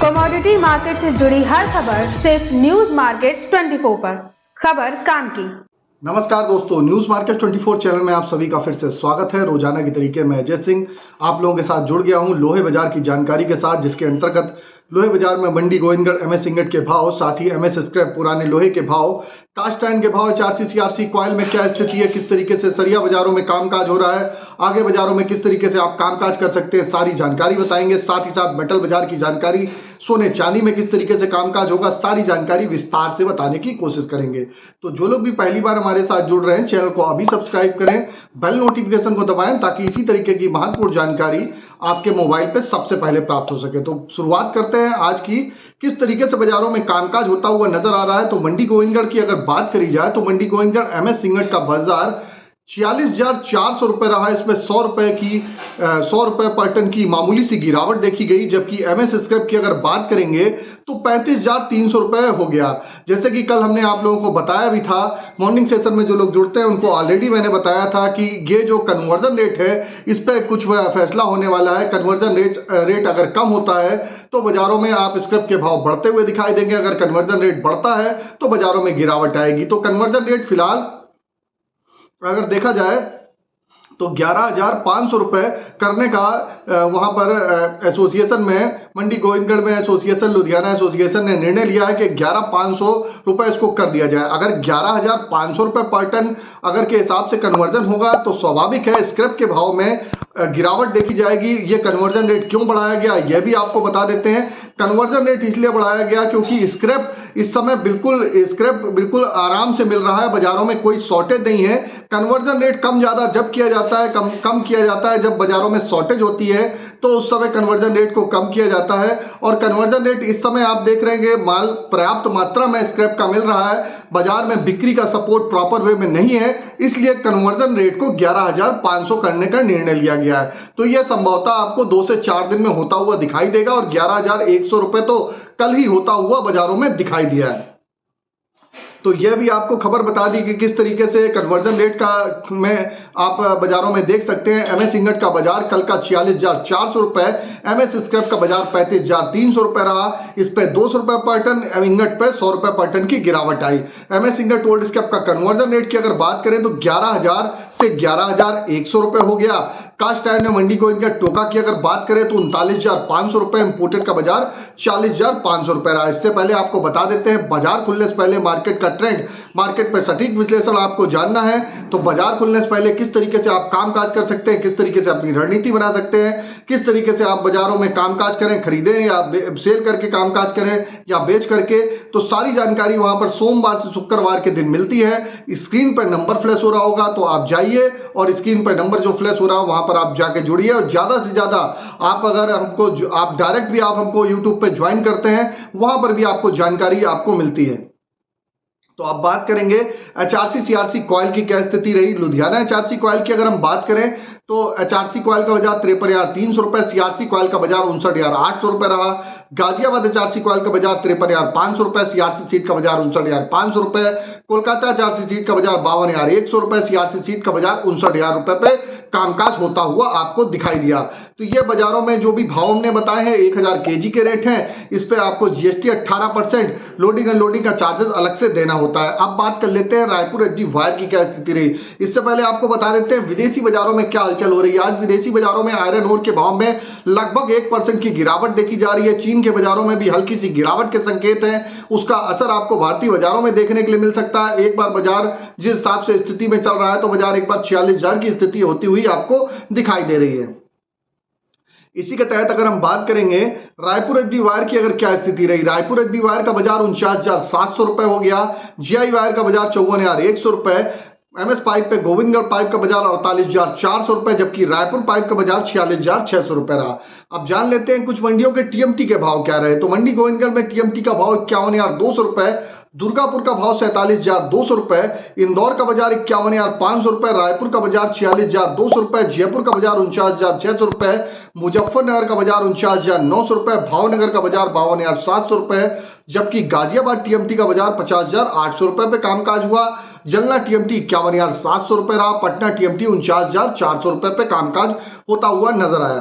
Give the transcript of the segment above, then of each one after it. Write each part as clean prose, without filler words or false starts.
Commodity market से जुड़ी हर खबर सिर्फ न्यूज मार्केट्स 24 पर। खबर काम की। नमस्कार दोस्तों, न्यूज मार्केट 24 चैनल में आप सभी का फिर से स्वागत है। रोजाना की तरीके मैं अजय सिंह आप लोगों के साथ जुड़ गया हूं लोहे बाजार की जानकारी के साथ, जिसके अंतर्गत लोहे बाजार में मंडी गोविंदगढ़ एमएस इंगट के भाव, साथ ही एमएस स्क्रैप पुराने लोहे के भाव, कास्ट आयरन के भाव, 4C CRC कॉइल में क्या स्थिति है, किस तरीके से सरिया बाजारों में कामकाज हो रहा है, आगे बाजारों में किस तरीके से आप कामकाज कर सकते हैं, सारी जानकारी बताएंगे। साथ ही साथ मेटल बाजार की जानकारी, सोने चांदी में किस तरीके से कामकाज होगा, सारी जानकारी विस्तार से बताने की कोशिश करेंगे। तो जो लोग भी पहली बार हमारे साथ जुड़ रहे हैं, चैनल को अभी सब्सक्राइब करें, बेल नोटिफिकेशन को दबाएं ताकि इसी तरीके की महत्वपूर्ण जानकारी आपके मोबाइल पे सबसे पहले प्राप्त हो सके। तो शुरुआत करते हैं आज की, किस तरीके से बाजारों में कामकाज होता हुआ नजर आ रहा है। तो मंडी गोविंदगढ़ की अगर बात करी जाए तो मंडी गोविंदगढ़ एमएस इंगट का बाजार 46,400 रुपये रहा। इसमें 100 रुपये पर टन की मामूली सी गिरावट देखी गई, जबकि एमएस स्क्रैप की अगर बात करेंगे तो 35,300 रुपये हो गया। जैसे कि कल हमने आप लोगों को बताया भी था, मॉर्निंग सेशन में जो लोग जुड़ते हैं उनको ऑलरेडी मैंने बताया था कि ये जो कन्वर्जन रेट है इस पर कुछ फैसला होने वाला है। कन्वर्जन रेट अगर कम होता है तो बाजारों में आप स्क्रैप के भाव बढ़ते हुए दिखाई देंगे, अगर कन्वर्जन रेट बढ़ता है तो बाजारों में गिरावट आएगी। तो कन्वर्जन रेट फिलहाल अगर देखा जाए तो 11,500 रुपये करने का वहां पर एसोसिएशन में, मंडी गोविंदगढ़ में एसोसिएशन, लुधियाना एसोसिएशन ने निर्णय लिया है कि 11,500 रुपये इसको कर दिया जाए। अगर 11,500 रुपये पर टन अगर के हिसाब से कन्वर्जन होगा तो स्वाभाविक है स्क्रैप के भाव में गिरावट देखी जाएगी। ये कन्वर्जन रेट क्यों बढ़ाया गया यह भी आपको बता देते हैं। कन्वर्जन रेट इसलिए बढ़ाया गया क्योंकि स्क्रैप इस समय बिल्कुल आराम से मिल रहा है, बाजारों में कोई शॉर्टेज नहीं है। कन्वर्जन रेट कम ज़्यादा जब किया जाता है, कम किया जाता है जब बाजारों में शॉर्टेज होती है, तो उस समय कन्वर्जन रेट को कम किया जाता है। और कन्वर्जन रेट इस समय आप देख रहे हैं माल पर्याप्त मात्रा में स्क्रैप का मिल रहा है, बाजार में बिक्री का सपोर्ट प्रॉपर वे में नहीं है, इसलिए कन्वर्जन रेट को 11,500 करने का निर्णय लिया गया है। तो यह संभवतः आपको 2 से 4 दिन में होता हुआ दिखाई देगा और 11,100 रुपये तो कल ही होता हुआ बाजारों में दिखाई दिया है। तो यह भी आपको खबर बता दी कि किस तरीके से कन्वर्जन रेट का में आप बाजारों में देख सकते हैं। एमएस इंगट का बाजार कल का 46,400 रुपये, एमएस स्क्रैप का बाजार 35,300 रुपये रहा। इस पे 200 रुपये पर टन, इंगट पे 100 रुपये पर टन की गिरावट आई। एमएस इंगट ओल्ड स्क्रैप का कन्वर्जन रेट की अगर बात करें तो 11,000 से 11,100 रुपये हो गया। कास्ट आयरन में मंडी गोविंदगढ़ टोका की अगर बात करें तो 39,500 रुपये, इंपोर्टेड का बाजार 40,500 रुपये रहा। इससे पहले आपको बता देते हैं बाजार खुलने से पहले मार्केट का ट्रेंड, मार्केट पे सटीक विश्लेषण आपको जानना है तो बाजार खुलने से पहले किस तरीके से आप कामकाज कर सकते हैं, किस तरीके से अपनी रणनीति बना सकते हैं, किस तरीके से आप बाजारों में कामकाज करें, खरीदें या सेल करके कामकाज करें या बेच करके, तो सारी जानकारी वहां पर सोमवार से शुक्रवार के दिन मिलती है। स्क्रीन पर नंबर फ्लैश हो रहा होगा तो आप जाइए और स्क्रीन पर नंबर जो फ्लैश हो रहा है वहां पर आप जाके जुड़िए। और ज्यादा से ज्यादा आप अगर हमको आप डायरेक्ट भी आप हमको यूट्यूब पे ज्वाइन करते हैं, वहां पर भी आपको जानकारी आपको मिलती है। तो अब बात करेंगे HRC CRC कॉइल की क्या स्थिति रही। लुधियाना HRC कॉइल की अगर हम बात करें तो HRC कॉइल का बाजार 53,300 रुपये, CRC कॉइल का बाजार 59,800 रुपये रहा। गाजियाबाद HRC कॉइल का बाजार 53,500 रुपये, CRC सीट का बाजार 59,500 रुपये। कोलकाता HRC सीट का बाजार 52,100 रुपये, CRC सीट का बाजार 59,000 रुपये पे कामकाज होता हुआ आपको दिखाई दिया। तो ये बाजारों में जो भी भाव हमने बताए हैं 1,000 kg के रेट हैं, इस पे आपको GST 18%, लोडिंग अनलोडिंग का चार्जेस अलग से देना होता है। अब बात कर लेते हैं रायपुर एचडी वायर की क्या स्थिति रही। इससे पहले आपको बता देते हैं विदेशी बाजारों में क्या हलचल हो रही है। आज विदेशी बाजारों में आयरन ओर के भाव में लगभग 1% की गिरावट देखी जा रही है। चीन के बाजारों में भी हल्की सी गिरावट के संकेत हैं, उसका असर आपको भारतीय बाजारों में देखने के लिए मिल सकता है। एक बार बाजार जिस हिसाब से स्थिति में चल रहा है तो बाजार एक बार 46,000 की स्थिति होती हुई आपको दिखाई दे रही है। इसी के तहत अगर हम बात करेंगे रायपुर एचडी वायर की अगर क्या स्थिति रही। रायपुर एचडी वायर का बाजार 49,700 रुपये हो गया। जीआई वायर का बाजार 54,100 रुपये। एमएस पाइप पे गोविंदगढ़ पाइप का बाजार 48,400 रुपये, जबकि रायपुर पाइप का बाजार 46,600 रुपये रहा। अब जान लेते हैं कुछ मंडियों के टीएमटी के भाव क्या रहे। तो मंडी गोविंदगढ़ में टीएमटी का भाव 51,200 रुपये, दुर्गापुर का भाव 47,200 रुपये, इंदौर का बाजार 51,500 रुपये, रायपुर का बाजार 46,200 रुपये, जयपुर का बाजार 49,600 रुपये, मुजफ्फरनगर का बाजार 49,900 रुपये, भावनगर का बाजार 52,700 रुपये, जबकि गाजियाबाद टीएमटी का बाजार 50,800 रुपये पे कामकाज हुआ। जलना टीएमटी 51,700 रुपये रहा। पटना टीएमटी 49,400 रुपये पे कामकाज होता हुआ नजर आया।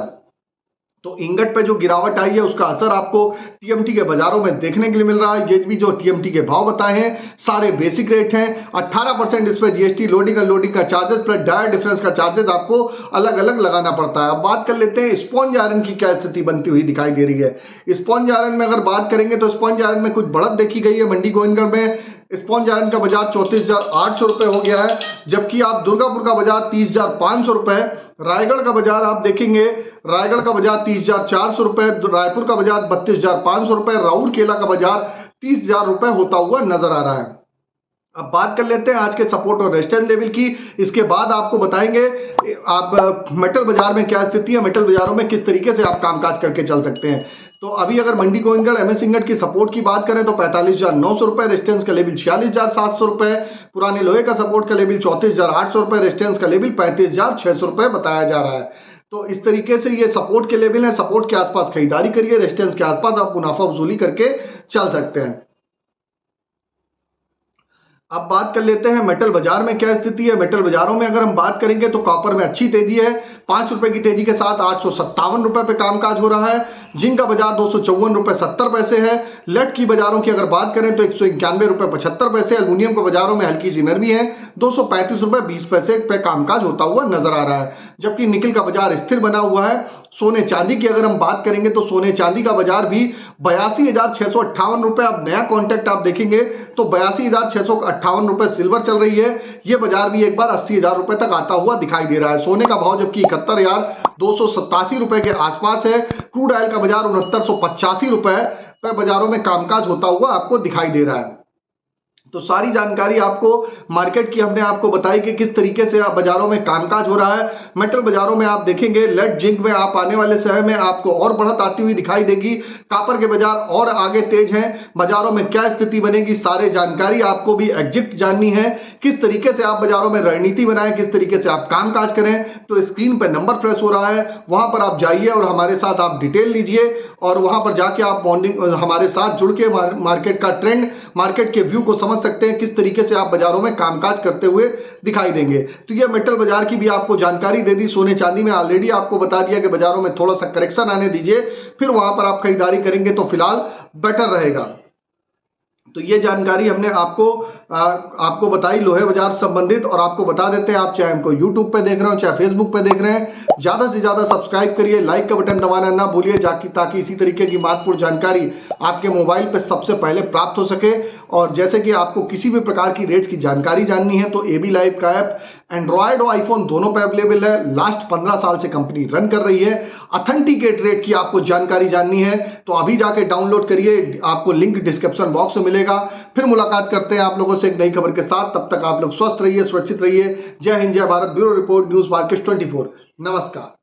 तो इंगट पे जो गिरावट आई है उसका असर आपको टीएमटी के बाजारों में देखने के लिए मिल रहा है। ये भी जो टीएमटी के भाव बताए हैं सारे बेसिक रेट हैं। 18% इस पे जीएसटी, लोडिंग अनलोडिंग का चार्जेस प्लस डायर डिफरेंस का चार्जेस आपको अलग अलग लगाना पड़ता है। अब बात कर लेते हैं स्पॉन्ज आयरन की क्या स्थिति बनती हुई दिखाई दे रही है। स्पॉन्ज आयरन में अगर बात करेंगे तो स्पॉन्ज आयरन में कुछ बढ़त देखी गई है। मंडी गोविंदगढ़ में स्पॉन्ज आयरन का बाजार 34,800 रुपए हो गया है, जबकि आप दुर्गापुर का बाजार 30,500 रुपए, रायगढ़ का बाजार आप देखेंगे, रायगढ़ का बाजार 30,400 रुपए, रायपुर का बाजार 32,500 रुपए, राउरकेला का बाजार 30,000 रुपए होता हुआ नजर आ रहा है। अब बात कर लेते हैं आज के सपोर्ट और रेजिस्टेंस लेवल की। इसके बाद आपको बताएंगे आप मेटल बाजार में क्या स्थिति है, मेटल बाजारों में किस तरीके से आप कामकाज करके चल सकते हैं। तो अभी अगर मंडी गोविंदगढ़ एमएस इंगट की सपोर्ट की बात करें तो 45,900 रुपए, रेजिस्टेंस का लेवल 46,700 रुपए, पुराने लोहे का सपोर्ट का लेवल 34,800 रुपए, रेजिस्टेंस का लेवल 35,600 रुपए बताया जा रहा है। तो इस तरीके से ये सपोर्ट के लेवल है। सपोर्ट के आसपास खरीदारी करिए, रेजिस्टेंस के आसपास आप मुनाफा वसूली करके चल सकते हैं। अब बात कर लेते हैं मेटल बाजार में क्या स्थिति है। मेटल बाजारों में अगर हम बात करेंगे तो कॉपर में अच्छी तेजी है, 5 रुपए की तेजी के साथ 857 रुपए पे कामकाज हो रहा है। जिंक का बाजार 254 रुपए 70 पैसे है। लेड की बाजारों की अगर बात करें तो 191 रुपए 75 पैसे। एल्यूमिनियम के बाजारों में हल्की सी नरमी है, 235 रुपए 20 पैसे पे कामकाज होता हुआ नजर आ रहा है, जबकि निकल का बाजार स्थिर बना हुआ है। सोने चांदी की अगर हम बात करेंगे तो सोने चांदी का बाजार भी 82,658 रुपए। अब नया कॉन्टेक्ट आप देखेंगे तो 82,658 रुपए सिल्वर चल रही है। यह बाजार भी एक बार 80,000 रुपए तक आता हुआ दिखाई दे रहा है। सोने का भाव जबकि 71,287 रुपए के आसपास है। क्रूड ऑयल का बाजार 6985 रुपए पे बाजारों में कामकाज होता हुआ आपको दिखाई दे रहा है। तो सारी जानकारी आपको मार्केट की हमने आपको बताई कि किस तरीके से बाजारों में कामकाज हो रहा है। मेटल बाजारों में आप देखेंगे लेड जिंक में आप आने वाले समय में आपको और बढ़त आती हुई दिखाई देगी। कापर के बाजार और आगे तेज हैं। बाजारों में क्या स्थिति बनेगी, सारे जानकारी आपको भी एग्जैक्ट जाननी है। किस तरीके से आप बाजारों में रणनीति बनाएं, किस तरीके से आप कामकाज करें, तो स्क्रीन पर नंबर फ्लैश हो रहा है, वहां पर आप जाइए और हमारे साथ आप डिटेल लीजिए और वहां पर जाके आप मॉर्निंग हमारे साथ जुड़ के मार्केट का ट्रेंड, मार्केट के व्यू को समझ सकते हैं, किस तरीके से आप बाजारों में कामकाज करते हुए दिखाई देंगे। तो ये मेटल बाजार की भी आपको जानकारी दे दी। सोने चांदी में ऑलरेडी आपको बता दिया कि बाजारों में थोड़ा सा करेक्शन आने दीजिए, फिर वहां पर आप खरीदारी करेंगे तो फिलहाल बेटर रहेगा। तो ये जानकारी हमने आपको बताई लोहे बाजार से संबंधित। और आपको बता देते हैं, आप चाहे हमको यूट्यूब पे देख रहे हो चाहे फेसबुक पे देख रहे हैं, ज़्यादा से ज़्यादा सब्सक्राइब करिए, लाइक का बटन दबाना ना भूलिए ताकि इसी तरीके की महत्वपूर्ण जानकारी आपके मोबाइल पे सबसे पहले प्राप्त हो सके। और जैसे कि आपको किसी भी प्रकार की रेट्स की जानकारी जाननी है तो एबी लाइव का ऐप एंड्रॉयड और आईफोन दोनों पे अवेलेबल है। लास्ट 15 साल से कंपनी रन कर रही है। ऑथेंटिकेट रेट की आपको जानकारी जाननी है तो अभी जाके डाउनलोड करिए, आपको लिंक डिस्क्रिप्शन बॉक्स में मिलेगा। फिर मुलाकात करते हैं आप लोगों से एक नई खबर के साथ। तब तक आप लोग स्वस्थ रहिए, सुरक्षित रहिए। जय हिंद, जय Bharat. Bureau report, news market 24। नमस्कार।